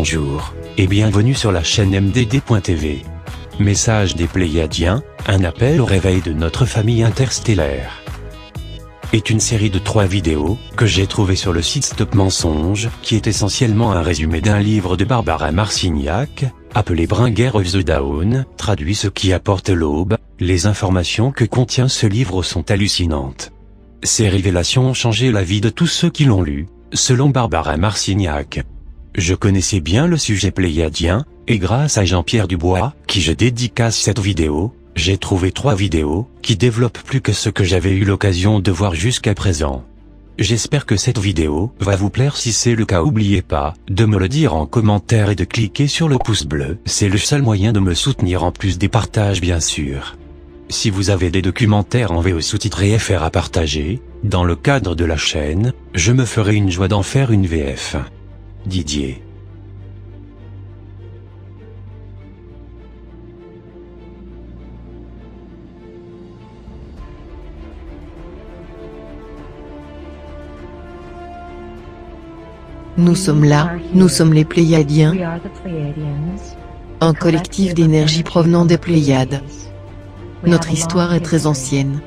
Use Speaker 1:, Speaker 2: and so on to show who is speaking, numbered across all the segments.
Speaker 1: Bonjour, et bienvenue sur la chaîne MDD.tv. Message des Pléiadiens, un appel au réveil de notre famille interstellaire. Est une série de 3 vidéos, que j'ai trouvées sur le site Stop Mensonge, qui est essentiellement un résumé d'un livre de Barbara Marcignac, appelé Bring of the Dawn, traduit ce qui apporte l'aube. Les informations que contient ce livre sont hallucinantes. Ces révélations ont changé la vie de tous ceux qui l'ont lu, selon Barbara Marcignac. Je connaissais bien le sujet pléiadien, et grâce à Jean-Pierre Dubois, qui je dédicace cette vidéo, j'ai trouvé 3 vidéos, qui développent plus que ce que j'avais eu l'occasion de voir jusqu'à présent. J'espère que cette vidéo va vous plaire. Si c'est le cas, n'oubliez pas de me le dire en commentaire et de cliquer sur le pouce bleu. C'est le seul moyen de me soutenir, en plus des partages bien sûr. Si vous avez des documentaires en VO sous-titrés FR à partager, dans le cadre de la chaîne, je me ferai une joie d'en faire une VF. Didier.
Speaker 2: Nous sommes là, nous sommes les Pléiadiens, un collectif d'énergie provenant des Pléiades. Notre histoire est très ancienne.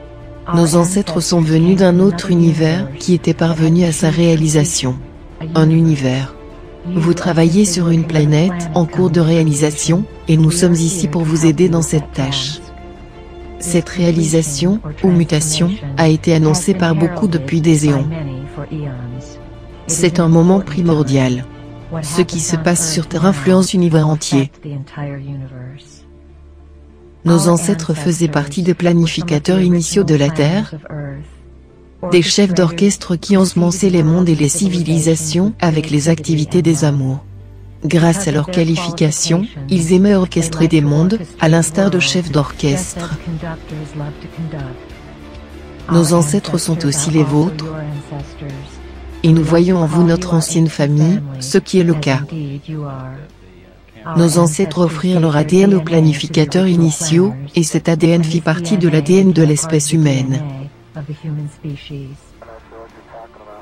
Speaker 2: Nos ancêtres sont venus d'un autre univers qui était parvenu à sa réalisation. Un univers. Vous travaillez sur une planète en cours de réalisation, et nous sommes ici pour vous aider dans cette tâche. Cette réalisation, ou mutation, a été annoncée par beaucoup depuis des éons. C'est un moment primordial. Ce qui se passe sur Terre influence l'univers entier. Nos ancêtres faisaient partie des planificateurs initiaux de la Terre, des chefs d'orchestre qui ensemençaient les mondes et les civilisations avec les activités des amours. Grâce à leur qualification, ils aimaient orchestrer des mondes, à l'instar de chefs d'orchestre. Nos ancêtres sont aussi les vôtres, et nous voyons en vous notre ancienne famille, ce qui est le cas. Nos ancêtres offrirent leur ADN aux planificateurs initiaux, et cet ADN fit partie de l'ADN de l'espèce humaine.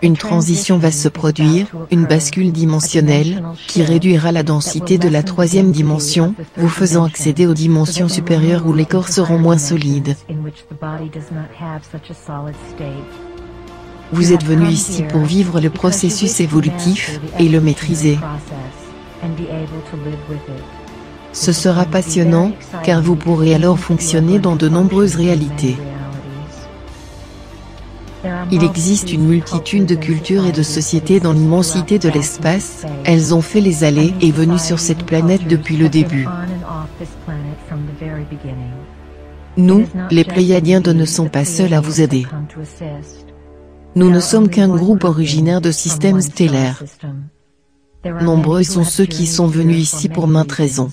Speaker 2: Une transition va se produire, une bascule dimensionnelle, qui réduira la densité de la 3e dimension, vous faisant accéder aux dimensions supérieures où les corps seront moins solides. Vous êtes venu ici pour vivre le processus évolutif, et le maîtriser. Ce sera passionnant, car vous pourrez alors fonctionner dans de nombreuses réalités. Il existe une multitude de cultures et de sociétés dans l'immensité de l'espace, elles ont fait les allées et venues sur cette planète depuis le début. Nous, les Pléiadiens ne sommes pas seuls à vous aider. Nous ne sommes qu'un groupe originaire de systèmes stellaires. Nombreux sont ceux qui sont venus ici pour maintes raisons.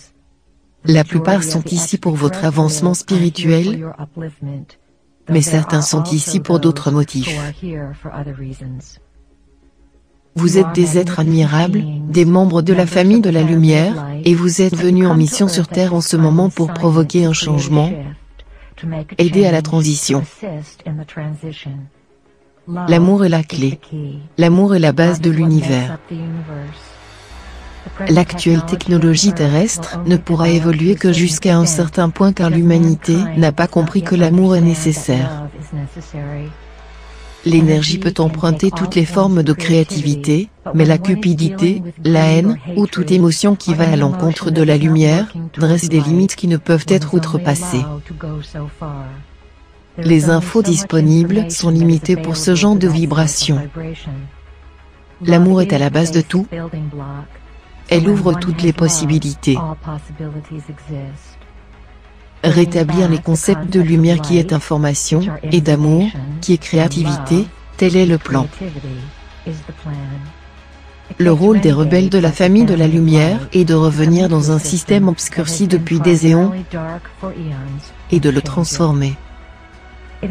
Speaker 2: La plupart sont ici pour votre avancement spirituel, mais certains sont ici pour d'autres motifs. Vous êtes des êtres admirables, des membres de la famille de la lumière, et vous êtes venus en mission sur Terre en ce moment pour provoquer un changement, aider à la transition. L'amour est la clé. L'amour est la base de l'univers. L'actuelle technologie terrestre ne pourra évoluer que jusqu'à un certain point car l'humanité n'a pas compris que l'amour est nécessaire. L'énergie peut emprunter toutes les formes de créativité, mais la cupidité, la haine, ou toute émotion qui va à l'encontre de la lumière, dresse des limites qui ne peuvent être outrepassées. Les infos disponibles sont limitées pour ce genre de vibrations. L'amour est à la base de tout. Elle ouvre toutes les possibilités. Rétablir les concepts de lumière qui est information, et d'amour, qui est créativité, tel est le plan. Le rôle des rebelles de la famille de la lumière est de revenir dans un système obscurci depuis des éons, et de le transformer.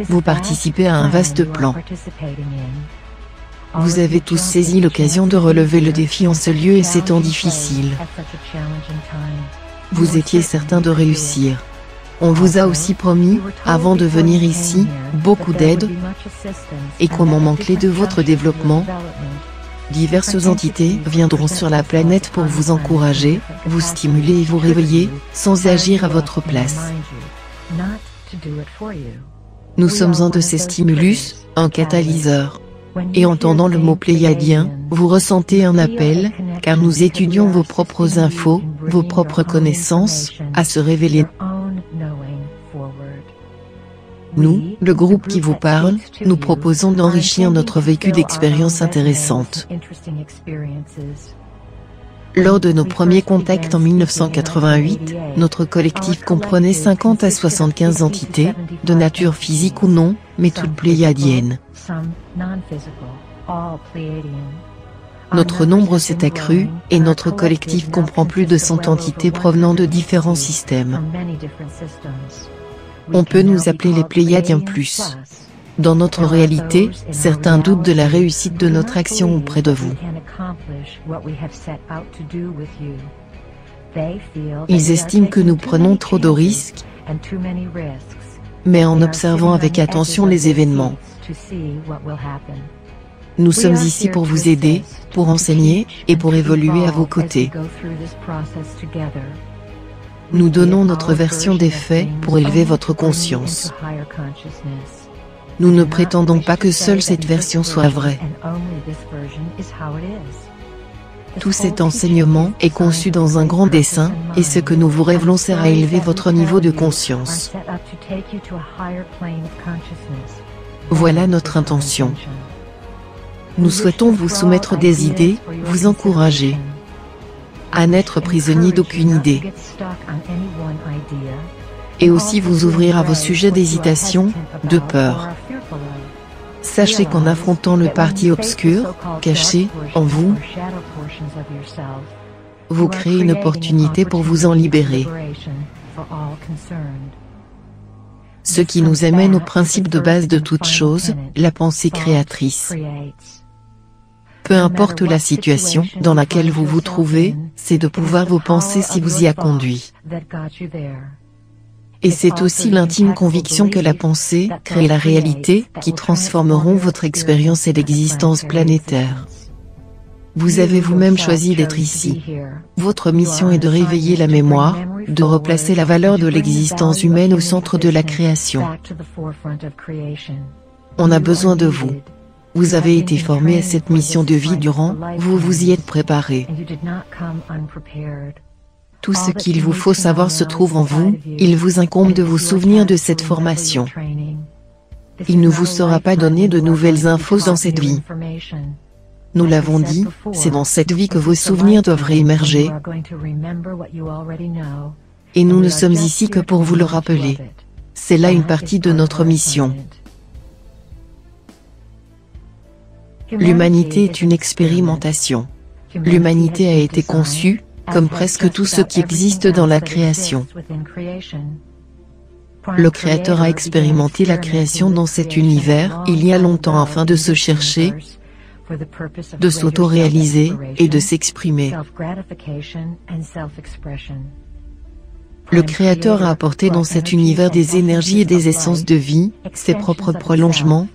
Speaker 2: Vous participez à un vaste plan. Vous avez tous saisi l'occasion de relever le défi en ce lieu et ces temps difficiles. Vous étiez certain de réussir. On vous a aussi promis, avant de venir ici, beaucoup d'aide, et qu'au moment clé de votre développement, Diverses entités viendront sur la planète pour vous encourager, vous stimuler et vous réveiller, sans agir à votre place. Nous sommes un de ces stimulus, un catalyseur. Et entendant le mot pléiadien, vous ressentez un appel, car nous étudions vos propres infos, vos propres connaissances, à se révéler. Nous, le groupe qui vous parle, nous proposons d'enrichir notre vécu d'expériences intéressantes. Lors de nos premiers contacts en 1988, notre collectif comprenait 50 à 75 entités, de nature physique ou non, mais toutes pléiadiennes. Notre nombre s'est accru, et notre collectif comprend plus de 100 entités provenant de différents systèmes. On peut nous appeler les Pléiadiens plus. Dans notre réalité, certains doutent de la réussite de notre action auprès de vous. Ils estiment que nous prenons trop de risques, mais en observant avec attention les événements. Nous sommes ici pour vous aider, pour enseigner, et pour évoluer à vos côtés. Nous donnons notre version des faits pour élever votre conscience. Nous ne prétendons pas que seule cette version soit vraie. Tout cet enseignement est conçu dans un grand dessein, et ce que nous vous révélons sert à élever votre niveau de conscience. Voilà notre intention. Nous souhaitons vous soumettre des idées, vous encourager à n'être prisonnier d'aucune idée, et aussi vous ouvrir à vos sujets d'hésitation, de peur. Sachez qu'en affrontant le parti obscur, caché, en vous, vous créez une opportunité pour vous en libérer. Ce qui nous amène au principe de base de toute chose, la pensée créatrice. Peu importe la situation dans laquelle vous vous trouvez, c'est de pouvoir vous penser si vous y a conduit. Et c'est aussi l'intime conviction que la pensée crée la réalité, qui transformeront votre expérience et l'existence planétaire. Vous avez vous-même choisi d'être ici. Votre mission est de réveiller la mémoire, de replacer la valeur de l'existence humaine au centre de la création. On a besoin de vous. Vous avez été formé à cette mission de vie durant, vous vous y êtes préparé. Tout ce qu'il vous faut savoir se trouve en vous, il vous incombe de vous souvenir de cette formation. Il ne vous sera pas donné de nouvelles infos dans cette vie. Nous l'avons dit, c'est dans cette vie que vos souvenirs doivent réémerger. Et nous ne sommes ici que pour vous le rappeler. C'est là une partie de notre mission. L'humanité est une expérimentation. L'humanité a été conçue, comme presque tout ce qui existe dans la création. Le Créateur a expérimenté la création dans cet univers il y a longtemps afin de se chercher, de s'auto-réaliser et de s'exprimer. Le Créateur a apporté dans cet univers des énergies et des essences de vie, ses propres prolongements,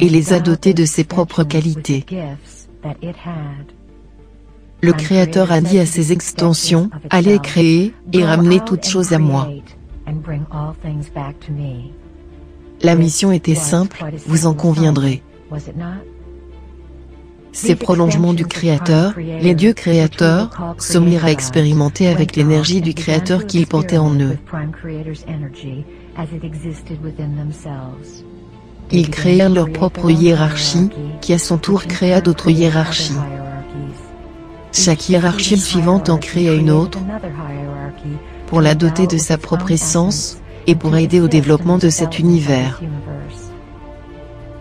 Speaker 2: et les a dotés de ses propres qualités. Le Créateur a dit à ses extensions, « Allez créer, et ramener toutes choses à moi ». La mission était simple, vous en conviendrez. Ces prolongements du Créateur, les dieux créateurs, se mirent à expérimenter avec l'énergie du Créateur qu'ils portaient en eux. Ils créèrent leur propre hiérarchie, qui à son tour créa d'autres hiérarchies. Chaque hiérarchie suivante en créa une autre, pour la doter de sa propre essence, et pour aider au développement de cet univers.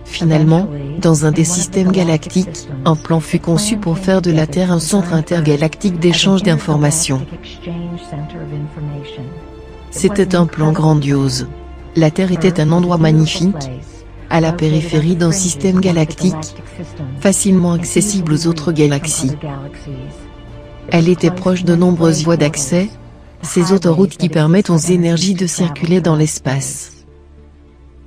Speaker 2: Finalement, dans un des systèmes galactiques, un plan fut conçu pour faire de la Terre un centre intergalactique d'échange d'informations. C'était un plan grandiose. La Terre était un endroit magnifique, à la périphérie d'un système galactique, facilement accessible aux autres galaxies. Elle était proche de nombreuses voies d'accès, ces autoroutes qui permettent aux énergies de circuler dans l'espace.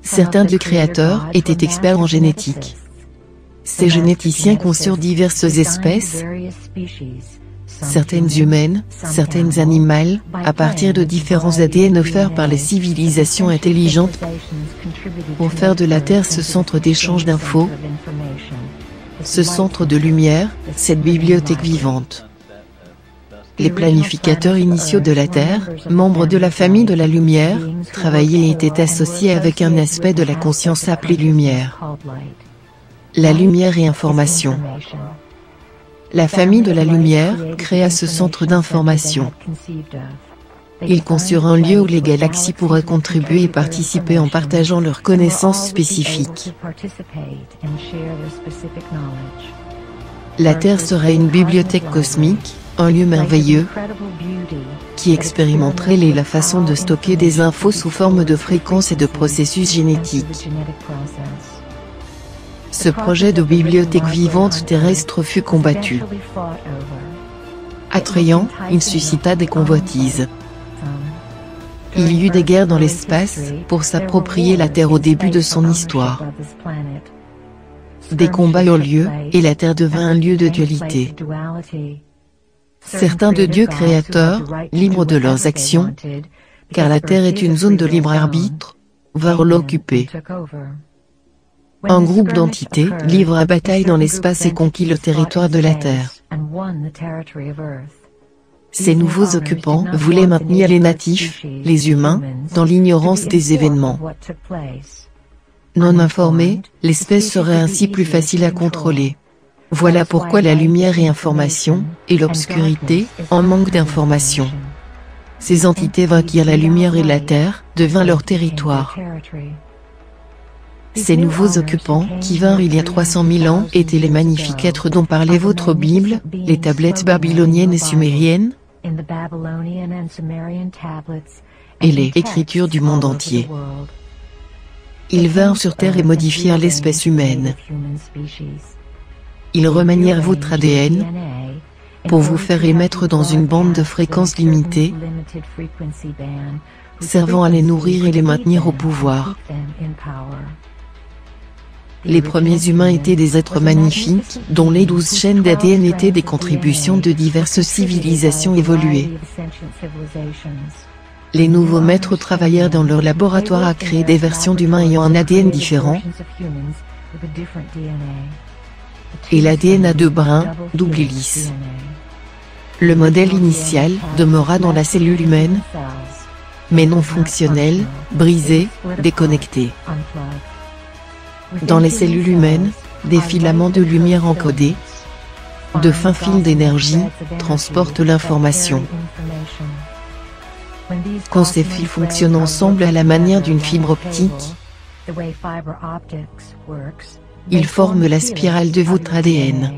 Speaker 2: Certains dieux créateurs étaient experts en génétique. Ces généticiens conçurent diverses espèces, certaines humaines, certaines animales, à partir de différents ADN offerts par les civilisations intelligentes, pour faire de la Terre ce centre d'échange d'infos, ce centre de lumière, cette bibliothèque vivante. Les planificateurs initiaux de la Terre, membres de la famille de la lumière, travaillaient et étaient associés avec un aspect de la conscience appelé lumière. La lumière et information. La famille de la lumière créa ce centre d'information. Ils conçurent un lieu où les galaxies pourraient contribuer et participer en partageant leurs connaissances spécifiques. La Terre serait une bibliothèque cosmique, un lieu merveilleux, qui expérimenterait la façon de stocker des infos sous forme de fréquences et de processus génétiques. Ce projet de bibliothèque vivante terrestre fut combattu. Attrayant, il suscita des convoitises. Il y eut des guerres dans l'espace, pour s'approprier la Terre au début de son histoire. Des combats eurent lieu, et la Terre devint un lieu de dualité. Certains de dieux créateurs, libres de leurs actions, car la Terre est une zone de libre arbitre, vinrent l'occuper. Un groupe d'entités, livre à bataille dans l'espace et conquit le territoire de la Terre. Ces nouveaux occupants voulaient maintenir les natifs, les humains, dans l'ignorance des événements. Non informés, l'espèce serait ainsi plus facile à contrôler. Voilà pourquoi la lumière est information, et l'obscurité, en manque d'information. Ces entités vainquirent la lumière et la terre, devint leur territoire. Ces nouveaux occupants, qui vinrent il y a 300 000 ans, étaient les magnifiques êtres dont parlait votre Bible, les tablettes babyloniennes et sumériennes, et les écritures du monde entier. Ils vinrent sur Terre et modifièrent l'espèce humaine. Ils remanièrent votre ADN, pour vous faire émettre dans une bande de fréquences limitée, servant à les nourrir et les maintenir au pouvoir. Les premiers humains étaient des êtres magnifiques, dont les 12 chaînes d'ADN étaient des contributions de diverses civilisations évoluées. Les nouveaux maîtres travaillèrent dans leur laboratoire à créer des versions d'humains ayant un ADN différent, et l'ADN à 2 brins, double hélice. Le modèle initial demeura dans la cellule humaine, mais non fonctionnel, brisé, déconnecté. Dans les cellules humaines, des filaments de lumière encodés, de fins fils d'énergie, transportent l'information. Quand ces fils fonctionnent ensemble à la manière d'une fibre optique, ils forment la spirale de votre ADN.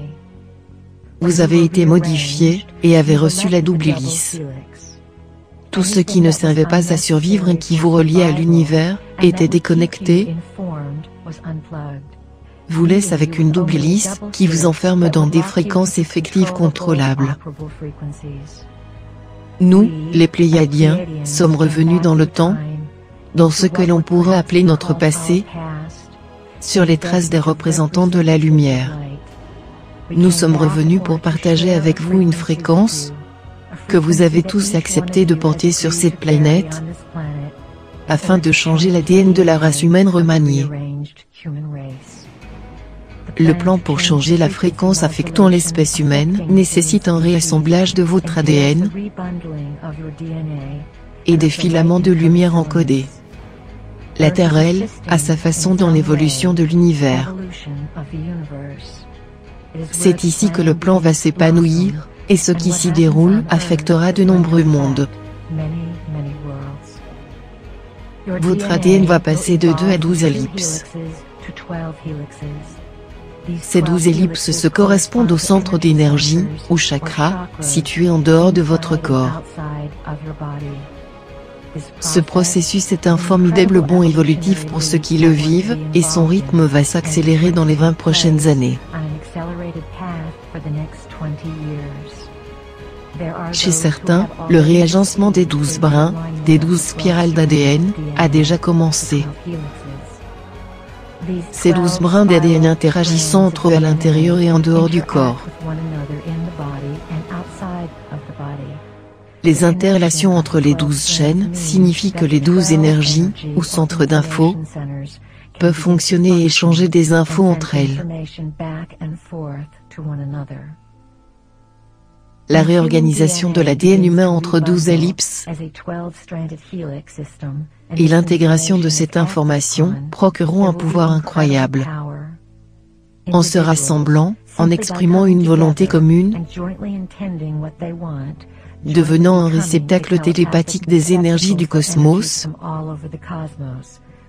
Speaker 2: Vous avez été modifié, et avez reçu la double hélice. Tout ce qui ne servait pas à survivre et qui vous reliait à l'univers, était déconnecté, vous laisse avec une double hélice, qui vous enferme dans des fréquences effectives contrôlables. Nous, les Pléiadiens, sommes revenus dans le temps, dans ce que l'on pourrait appeler notre passé, sur les traces des représentants de la lumière. Nous sommes revenus pour partager avec vous une fréquence, que vous avez tous accepté de porter sur cette planète, afin de changer l'ADN de la race humaine remaniée. Le plan pour changer la fréquence affectant l'espèce humaine nécessite un réassemblage de votre ADN et des filaments de lumière encodés. La Terre, elle, a sa façon dans l'évolution de l'univers. C'est ici que le plan va s'épanouir, et ce qui s'y déroule affectera de nombreux mondes. Votre ADN va passer de 2 à 12 ellipses. Ces 12 ellipses se correspondent au centre d'énergie, ou chakra, situé en dehors de votre corps. Ce processus est un formidable bond évolutif pour ceux qui le vivent, et son rythme va s'accélérer dans les 20 prochaines années. Chez certains, le réagencement des 12 brins, des 12 spirales d'ADN, a déjà commencé. Ces 12 brins d'ADN interagissant entre eux à l'intérieur et en dehors du corps. Les interrelations entre les 12 chaînes signifient que les 12 énergies, ou centres d'infos, peuvent fonctionner et échanger des infos entre elles. La réorganisation de l'ADN humain entre 12 ellipses et l'intégration de cette information procureront un pouvoir incroyable. En se rassemblant, en exprimant une volonté commune, devenant un réceptacle télépathique des énergies du cosmos,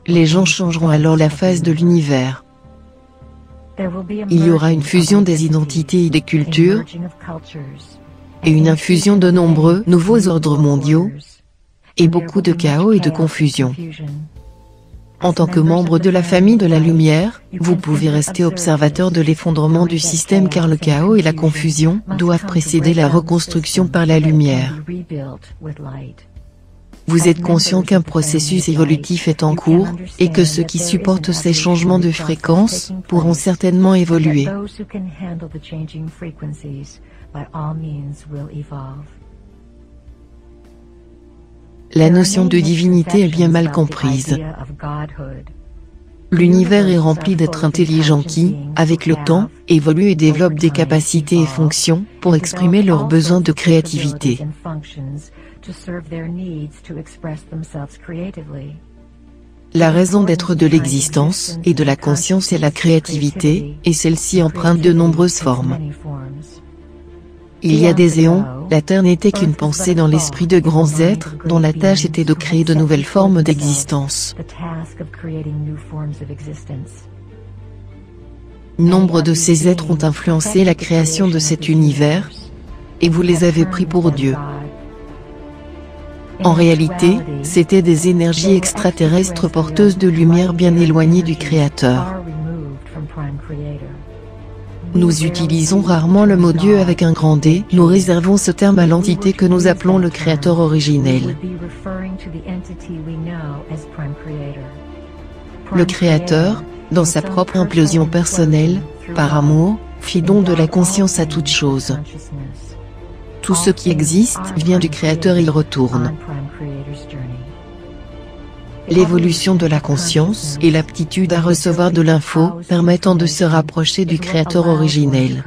Speaker 2: les gens changeront alors la face de l'univers. Il y aura une fusion des identités et des cultures, et une infusion de nombreux nouveaux ordres mondiaux, et beaucoup de chaos et de confusion. En tant que membre de la famille de la lumière, vous pouvez rester observateur de l'effondrement du système car le chaos et la confusion doivent précéder la reconstruction par la lumière. Vous êtes conscient qu'un processus évolutif est en cours, et que ceux qui supportent ces changements de fréquence pourront certainement évoluer. La notion de divinité est bien mal comprise. L'univers est rempli d'êtres intelligents qui, avec le temps, évoluent et développent des capacités et fonctions pour exprimer leurs besoins de créativité. La raison d'être de l'existence et de la conscience est la créativité, et celle-ci emprunte de nombreuses formes. Il y a des éons, la Terre n'était qu'une pensée dans l'esprit de grands êtres, dont la tâche était de créer de nouvelles formes d'existence. Nombre de ces êtres ont influencé la création de cet univers, et vous les avez pris pour Dieu. En réalité, c'étaient des énergies extraterrestres porteuses de lumière bien éloignées du Créateur. Nous utilisons rarement le mot Dieu avec un grand D, nous réservons ce terme à l'entité que nous appelons le Créateur originel. Le Créateur, dans sa propre implosion personnelle, par amour, fit don de la conscience à toute chose. Tout ce qui existe vient du Créateur et il retourne. L'évolution de la conscience et l'aptitude à recevoir de l'info permettant de se rapprocher du Créateur originel.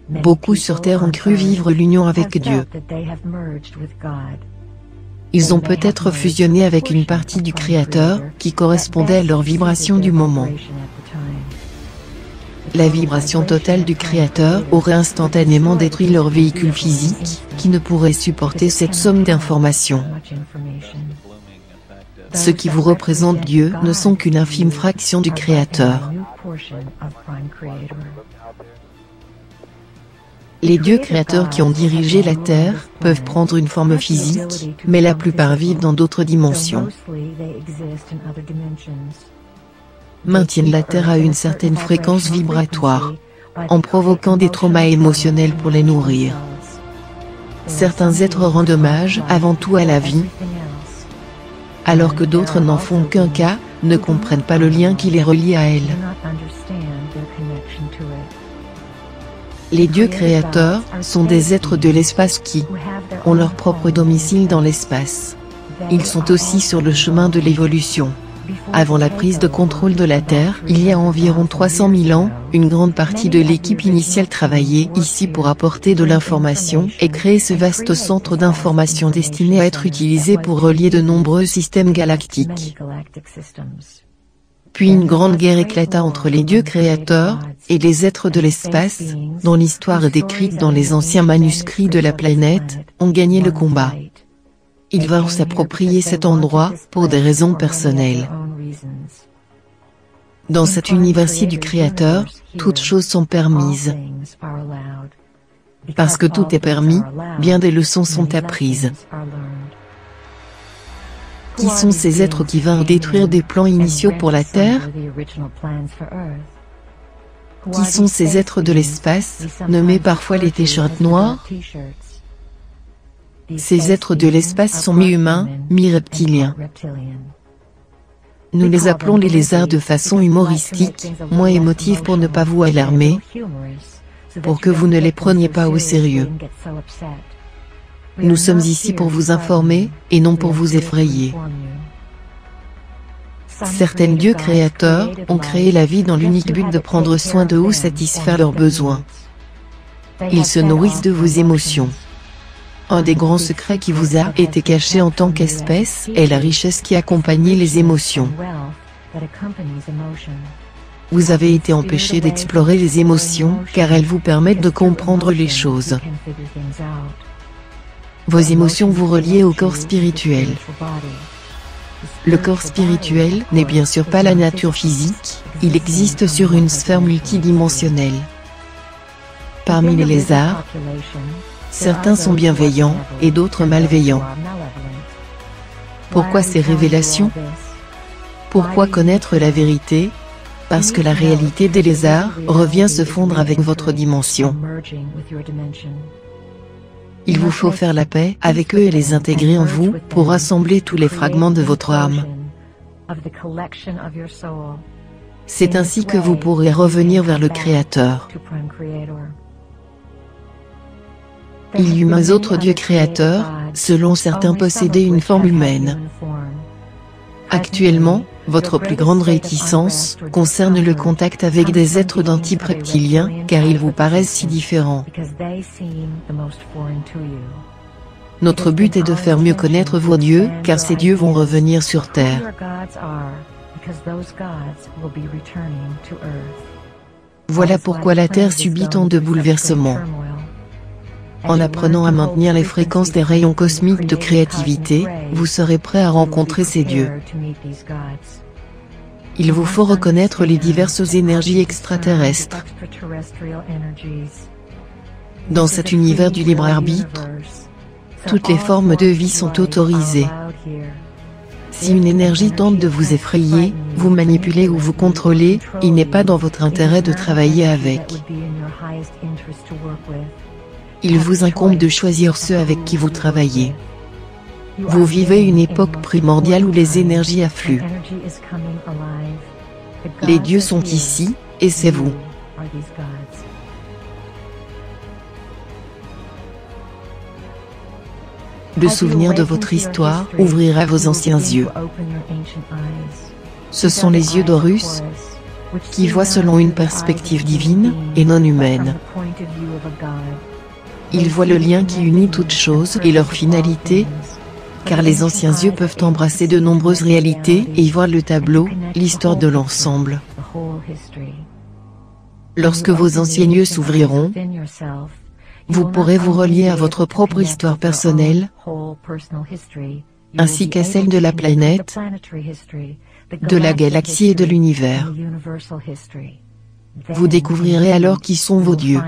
Speaker 2: Beaucoup sur Terre ont cru vivre l'union avec Dieu. Ils ont peut-être fusionné avec une partie du Créateur qui correspondait à leur vibration du moment. La vibration totale du Créateur aurait instantanément détruit leur véhicule physique, qui ne pourrait supporter cette somme d'informations. Ceux qui vous représentent Dieu ne sont qu'une infime fraction du Créateur. Les dieux créateurs qui ont dirigé la Terre peuvent prendre une forme physique, mais la plupart vivent dans d'autres dimensions. Maintiennent la Terre à une certaine fréquence vibratoire, en provoquant des traumas émotionnels pour les nourrir. Certains êtres rendent hommage avant tout à la vie, alors que d'autres n'en font qu'un cas, ne comprennent pas le lien qui les relie à elle. Les dieux créateurs sont des êtres de l'espace qui ont leur propre domicile dans l'espace. Ils sont aussi sur le chemin de l'évolution. Avant la prise de contrôle de la Terre, il y a environ 300 000 ans, une grande partie de l'équipe initiale travaillait ici pour apporter de l'information et créer ce vaste centre d'information destiné à être utilisé pour relier de nombreux systèmes galactiques. Puis une grande guerre éclata entre les dieux créateurs et les êtres de l'espace, dont l'histoire est décrite dans les anciens manuscrits de la planète, ont gagné le combat. Ils vinrent s'approprier cet endroit pour des raisons personnelles. Dans cet univers-ci du Créateur, toutes choses sont permises. Parce que tout est permis, bien des leçons sont apprises. Qui sont ces êtres qui vinrent détruire des plans initiaux pour la Terre? Qui sont ces êtres de l'espace, nommés parfois les t-shirts noirs? Ces êtres de l'espace sont mi-humains, mi-reptiliens. Nous les appelons les lézards de façon humoristique, moins émotive pour ne pas vous alarmer, pour que vous ne les preniez pas au sérieux. Nous sommes ici pour vous informer, et non pour vous effrayer. Certains dieux créateurs ont créé la vie dans l'unique but de prendre soin de vous, satisfaire leurs besoins. Ils se nourrissent de vos émotions. Un des grands secrets qui vous a été caché en tant qu'espèce est la richesse qui accompagne les émotions. Vous avez été empêché d'explorer les émotions car elles vous permettent de comprendre les choses. Vos émotions vous relient au corps spirituel. Le corps spirituel n'est bien sûr pas la nature physique, il existe sur une sphère multidimensionnelle. Parmi les lézards, certains sont bienveillants, et d'autres malveillants. Pourquoi ces révélations? Pourquoi connaître la vérité? Parce que la réalité des lézards revient se fondre avec votre dimension. Il vous faut faire la paix avec eux et les intégrer en vous, pour rassembler tous les fragments de votre âme. C'est ainsi que vous pourrez revenir vers le Créateur. Il y eut autres dieux créateurs, selon certains possédaient une forme humaine. Actuellement, votre plus grande réticence concerne le contact avec des êtres d'un type reptilien, car ils vous paraissent si différents. Notre but est de faire mieux connaître vos dieux, car ces dieux vont revenir sur Terre. Voilà pourquoi la Terre subit tant de bouleversements. En apprenant à maintenir les fréquences des rayons cosmiques de créativité, vous serez prêt à rencontrer ces dieux. Il vous faut reconnaître les diverses énergies extraterrestres. Dans cet univers du libre arbitre, toutes les formes de vie sont autorisées. Si une énergie tente de vous effrayer, vous manipuler ou vous contrôler, il n'est pas dans votre intérêt de travailler avec. Il vous incombe de choisir ceux avec qui vous travaillez. Vous vivez une époque primordiale où les énergies affluent. Les dieux sont ici, et c'est vous. Le souvenir de votre histoire ouvrira vos anciens yeux. Ce sont les yeux d'Horus, qui voient selon une perspective divine, et non humaine. Ils voient le lien qui unit toutes choses et leur finalité, car les anciens yeux peuvent embrasser de nombreuses réalités et y voir le tableau, l'histoire de l'ensemble. Lorsque vos anciens yeux s'ouvriront, vous pourrez vous relier à votre propre histoire personnelle, ainsi qu'à celle de la planète, de la galaxie et de l'univers. Vous découvrirez alors qui sont vos dieux.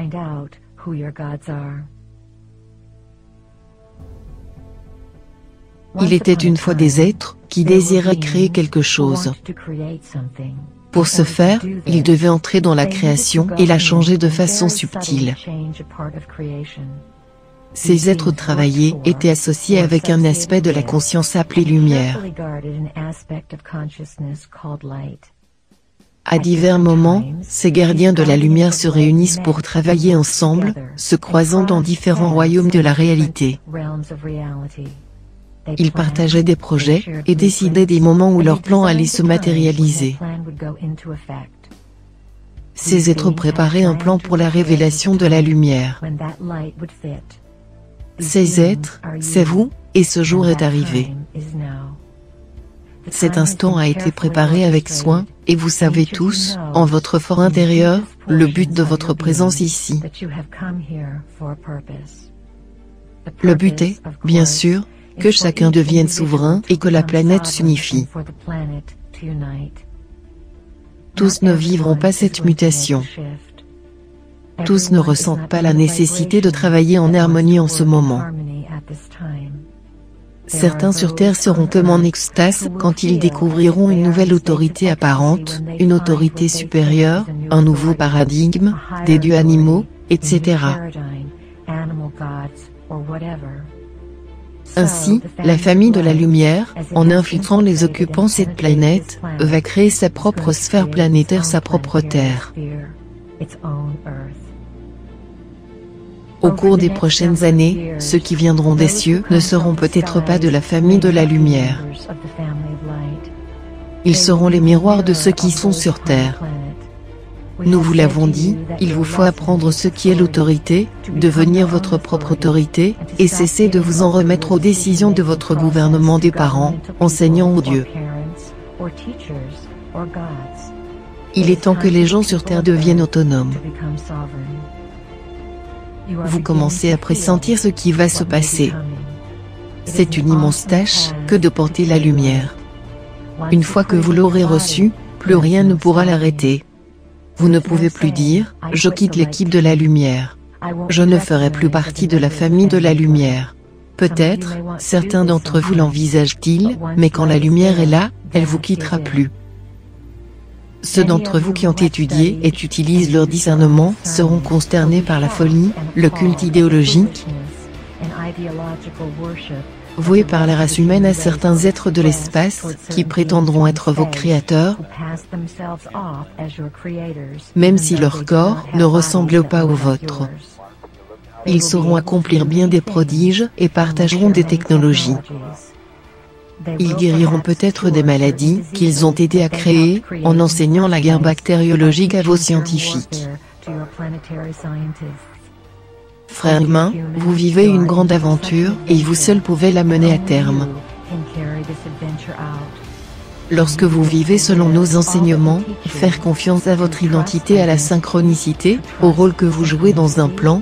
Speaker 2: Il était une fois des êtres qui désiraient créer quelque chose. Pour ce faire, ils devaient entrer dans la création et la changer de façon subtile. Ces êtres travaillés étaient associés avec un aspect de la conscience appelé lumière. À divers moments, ces gardiens de la lumière se réunissent pour travailler ensemble, se croisant dans différents royaumes de la réalité. Ils partageaient des projets, et décidaient des moments où leur plan allait se matérialiser. Ces êtres préparaient un plan pour la révélation de la lumière. Ces êtres, c'est vous, et ce jour est arrivé. Cet instant a été préparé avec soin, et vous savez tous, en votre fort intérieur, le but de votre présence ici. Le but est, bien sûr, que chacun devienne souverain et que la planète s'unifie. Tous ne vivront pas cette mutation. Tous ne ressentent pas la nécessité de travailler en harmonie en ce moment. Certains sur Terre seront eux en extase quand ils découvriront une nouvelle autorité apparente, une autorité supérieure, un nouveau paradigme, des dieux animaux, etc. Ainsi, la famille de la lumière, en infiltrant les occupants de cette planète, va créer sa propre sphère planétaire, sa propre Terre. Au cours des prochaines années, ceux qui viendront des cieux ne seront peut-être pas de la famille de la lumière. Ils seront les miroirs de ceux qui sont sur Terre. Nous vous l'avons dit, il vous faut apprendre ce qui est l'autorité, devenir votre propre autorité, et cesser de vous en remettre aux décisions de votre gouvernement, des parents, enseignants ou Dieu. Il est temps que les gens sur Terre deviennent autonomes. Vous commencez à pressentir ce qui va se passer. C'est une immense tâche que de porter la lumière. Une fois que vous l'aurez reçue, plus rien ne pourra l'arrêter. Vous ne pouvez plus dire « Je quitte l'équipe de la lumière. Je ne ferai plus partie de la famille de la lumière ». Peut-être, certains d'entre vous l'envisagent-ils, mais quand la lumière est là, elle vous quittera plus. Ceux d'entre vous qui ont étudié et utilisent leur discernement seront consternés par la folie, le culte idéologique, voué par la race humaine à certains êtres de l'espace, qui prétendront être vos créateurs, même si leur corps ne ressemble pas au vôtre. Ils sauront accomplir bien des prodiges et partageront des technologies. Ils guériront peut-être des maladies qu'ils ont aidé à créer, en enseignant la guerre bactériologique à vos scientifiques. Frères humains, vous vivez une grande aventure, et vous seul pouvez la mener à terme. Lorsque vous vivez selon nos enseignements, faire confiance à votre identité, à la synchronicité, au rôle que vous jouez dans un plan,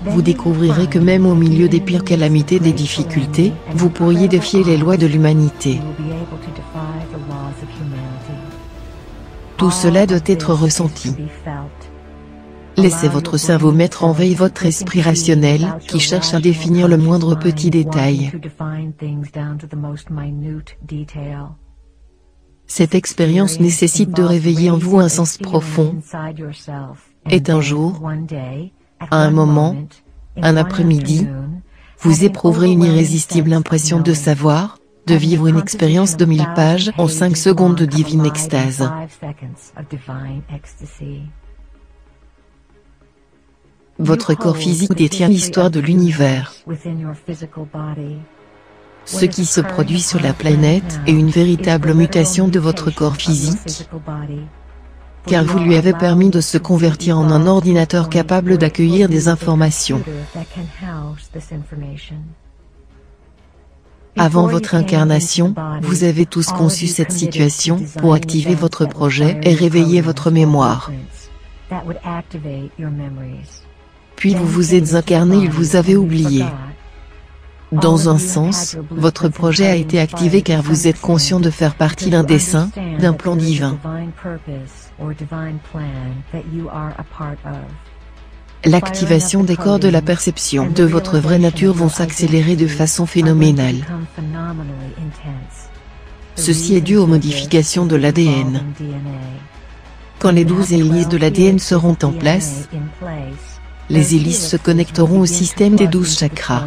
Speaker 2: vous découvrirez que même au milieu des pires calamités, des difficultés, vous pourriez défier les lois de l'humanité. Tout cela doit être ressenti. Laissez votre cerveau mettre en veille votre esprit rationnel, qui cherche à définir le moindre petit détail. Cette expérience nécessite de réveiller en vous un sens profond. Et un jour, à un moment, un après-midi, vous éprouverez une irrésistible impression de savoir, de vivre une expérience de 1000 pages en 5 secondes de divine extase. Votre corps physique détient l'histoire de l'univers. Ce qui se produit sur la planète est une véritable mutation de votre corps physique, car vous lui avez permis de se convertir en un ordinateur capable d'accueillir des informations. Avant votre incarnation, vous avez tous conçu cette situation pour activer votre projet et réveiller votre mémoire. Puis vous vous êtes incarné et vous avez oublié. Dans un sens, votre projet a été activé car vous êtes conscient de faire partie d'un dessein, d'un plan divin. L'activation des corps de la perception de votre vraie nature vont s'accélérer de façon phénoménale. Ceci est dû aux modifications de l'ADN. Quand les 12 hélices de l'ADN seront en place, les hélices se connecteront au système des 12 chakras.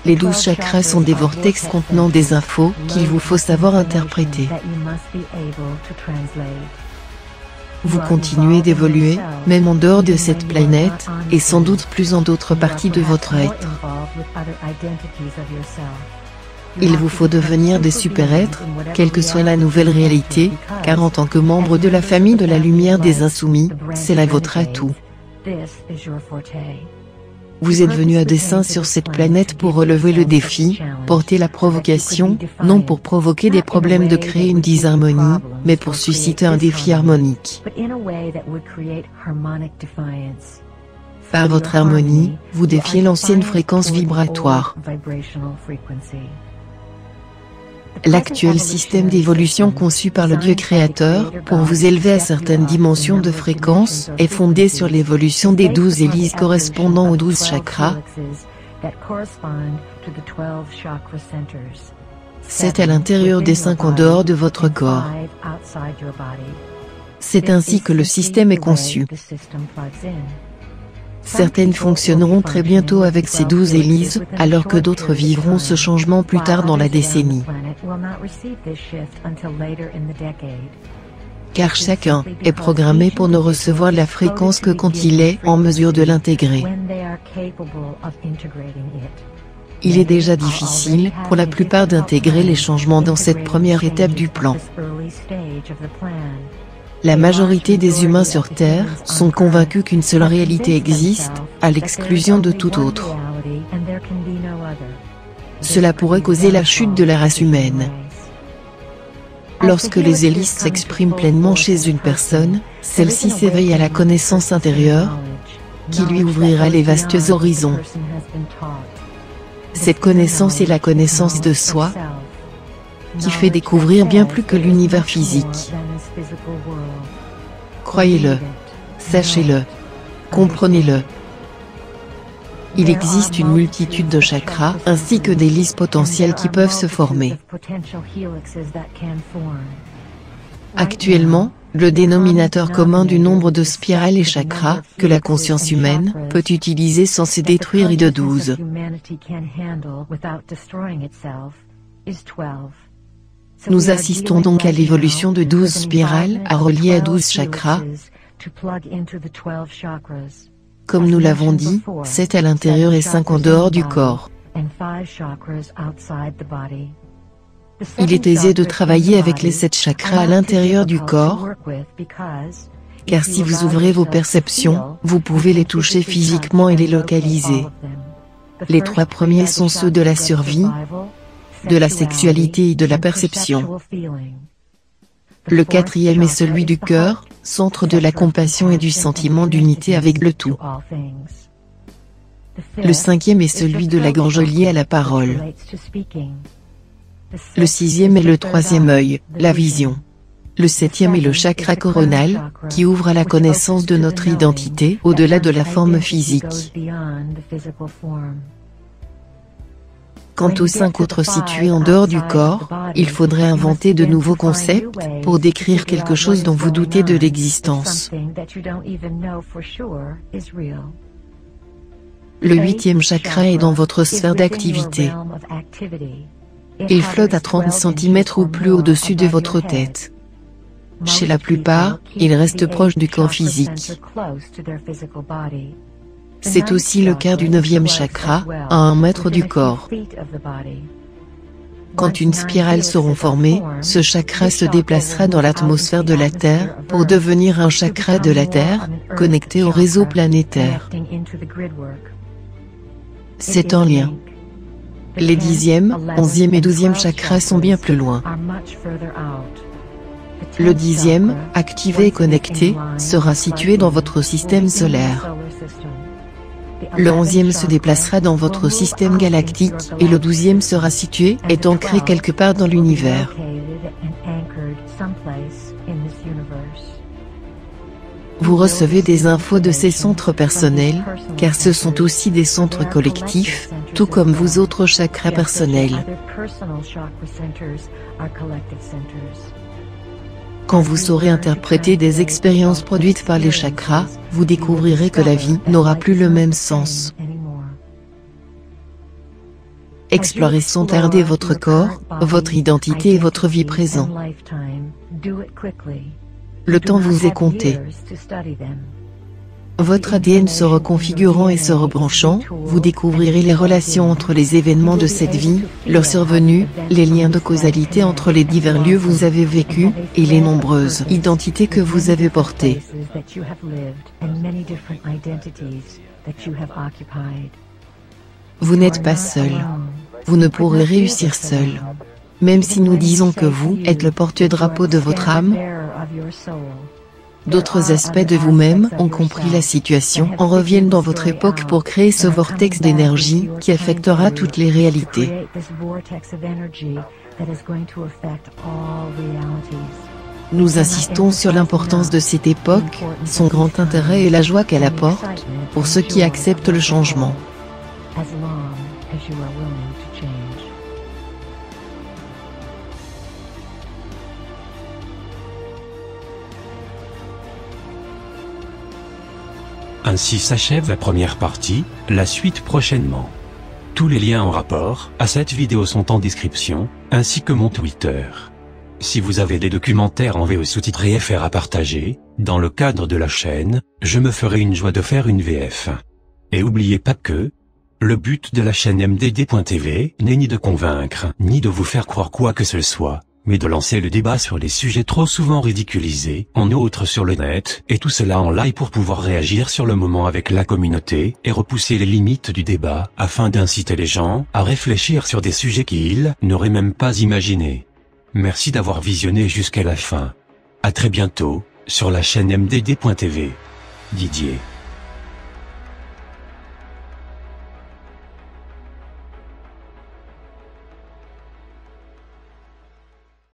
Speaker 2: Les 12 chakras sont des vortex contenant des infos qu'il vous faut savoir interpréter. Vous continuez d'évoluer, même en dehors de cette planète, et sans doute plus en d'autres parties de votre être. Il vous faut devenir des super-êtres, quelle que soit la nouvelle réalité, car en tant que membre de la famille de la lumière des insoumis, c'est là votre atout. Vous êtes venu à dessein sur cette planète pour relever le défi, porter la provocation, non pour provoquer des problèmes de créer une disharmonie, mais pour susciter un défi harmonique. Par votre harmonie, vous défiez l'ancienne fréquence vibratoire. L'actuel système d'évolution conçu par le Dieu créateur, pour vous élever à certaines dimensions de fréquence, est fondé sur l'évolution des 12 hélices correspondant aux 12 chakras. C'est à l'intérieur des 5 en dehors de votre corps. C'est ainsi que le système est conçu. Certaines fonctionneront très bientôt avec ces 12 hélices, alors que d'autres vivront ce changement plus tard dans la décennie. Car chacun est programmé pour ne recevoir la fréquence que quand il est en mesure de l'intégrer. Il est déjà difficile, pour la plupart, d'intégrer les changements dans cette première étape du plan. La majorité des humains sur Terre sont convaincus qu'une seule réalité existe, à l'exclusion de toute autre. Cela pourrait causer la chute de la race humaine. Lorsque les hélices s'expriment pleinement chez une personne, celle-ci s'éveille à la connaissance intérieure, qui lui ouvrira les vastes horizons. Cette connaissance est la connaissance de soi, qui fait découvrir bien plus que l'univers physique. Croyez-le, sachez-le, comprenez-le. Il existe une multitude de chakras ainsi que d'hélices potentielles qui peuvent se former. Actuellement, le dénominateur commun du nombre de spirales et chakras que la conscience humaine peut utiliser sans se détruire est de 12. Nous assistons donc à l'évolution de 12 spirales à relier à 12 chakras. Comme nous l'avons dit, 7 à l'intérieur et 5 en dehors du corps. Il est aisé de travailler avec les 7 chakras à l'intérieur du corps, car si vous ouvrez vos perceptions, vous pouvez les toucher physiquement et les localiser. Les 3 premiers sont ceux de la survie, de la sexualité et de la perception. Le 4e est celui du cœur, centre de la compassion et du sentiment d'unité avec le tout. Le 5e est celui de la gorge lié à la parole. Le 6e est le 3e œil, la vision. Le 7e est le chakra coronal, qui ouvre à la connaissance de notre identité au-delà de la forme physique. Quant aux 5 autres situés en dehors du corps, il faudrait inventer de nouveaux concepts pour décrire quelque chose dont vous doutez de l'existence. Le 8e chakra est dans votre sphère d'activité. Il flotte à 30 cm ou plus au-dessus de votre tête. Chez la plupart, il reste proche du corps physique. C'est aussi le cas du 9e chakra, à 1 mètre du corps. Quand une spirale sera formée, ce chakra se déplacera dans l'atmosphère de la Terre, pour devenir un chakra de la Terre, connecté au réseau planétaire. C'est en lien. Les 10e, 11e et 12e chakras sont bien plus loin. Le 10e, activé et connecté, sera situé dans votre système solaire. Le 11e se déplacera dans votre système galactique, et le 12e sera situé et ancré quelque part dans l'univers. Vous recevez des infos de ces centres personnels, car ce sont aussi des centres collectifs, tout comme vos autres chakras personnels. Quand vous saurez interpréter des expériences produites par les chakras, vous découvrirez que la vie n'aura plus le même sens. Explorez sans tarder votre corps, votre identité et votre vie présente. Le temps vous est compté. Votre ADN se reconfigurant et se rebranchant, vous découvrirez les relations entre les événements de cette vie, leur survenue, les liens de causalité entre les divers lieux que vous avez vécus, et les nombreuses identités que vous avez portées. Vous n'êtes pas seul. Vous ne pourrez réussir seul. Même si nous disons que vous êtes le porte-drapeau de votre âme, d'autres aspects de vous-même ont compris la situation en reviennent dans votre époque pour créer ce vortex d'énergie qui affectera toutes les réalités. Nous insistons sur l'importance de cette époque, son grand intérêt et la joie qu'elle apporte, pour ceux qui acceptent le changement.
Speaker 1: Ainsi s'achève la première partie, la suite prochainement. Tous les liens en rapport à cette vidéo sont en description, ainsi que mon Twitter. Si vous avez des documentaires en VO sous-titrés FR à partager, dans le cadre de la chaîne, je me ferai une joie de faire une VF. Et n'oubliez pas que le but de la chaîne MDD.tv n'est ni de convaincre, ni de vous faire croire quoi que ce soit, mais de lancer le débat sur les sujets trop souvent ridiculisés, en outre sur le net, et tout cela en live pour pouvoir réagir sur le moment avec la communauté, et repousser les limites du débat, afin d'inciter les gens à réfléchir sur des sujets qu'ils n'auraient même pas imaginés. Merci d'avoir visionné jusqu'à la fin. À très bientôt, sur la chaîne MDD.tv. Didier.